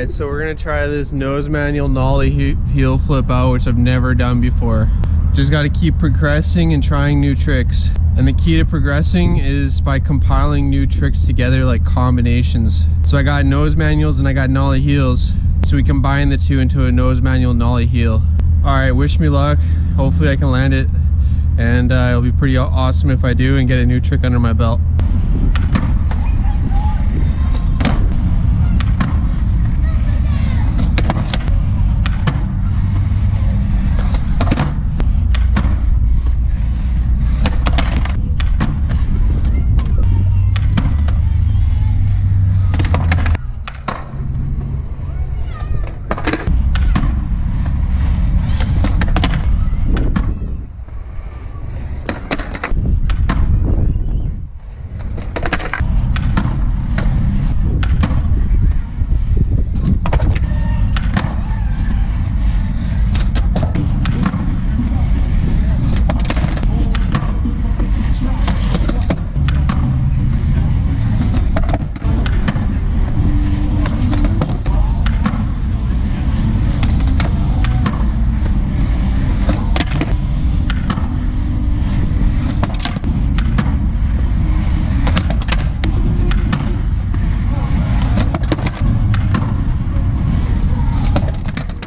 Alright, so we're gonna try this nose manual nollie heel flip out, which I've never done before. Just gotta keep progressing and trying new tricks. And the key to progressing is by compiling new tricks together, like combinations. So I got nose manuals and I got nollie heels. So we combine the two into a nose manual nollie heel. Alright, wish me luck. Hopefully I can land it. And it'll be pretty awesome if I do and get a new trick under my belt.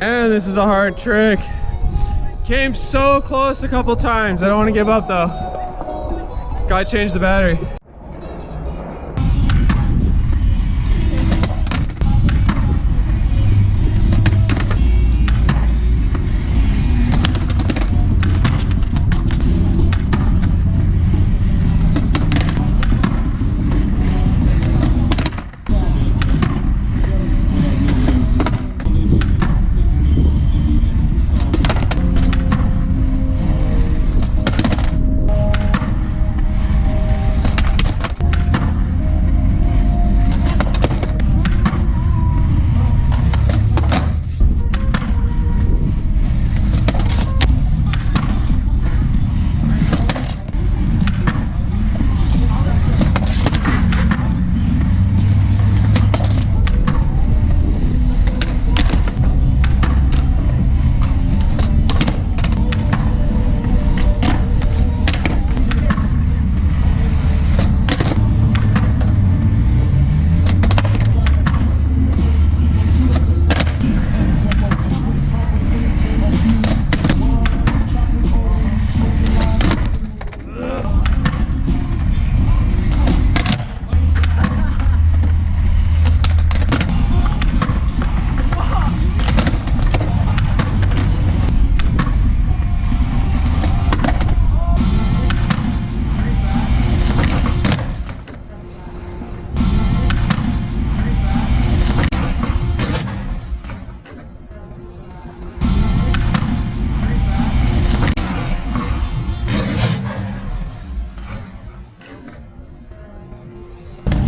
And this is a hard trick. Came so close a couple times. I don't want to give up though. Gotta change the battery.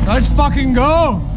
Let's fucking go!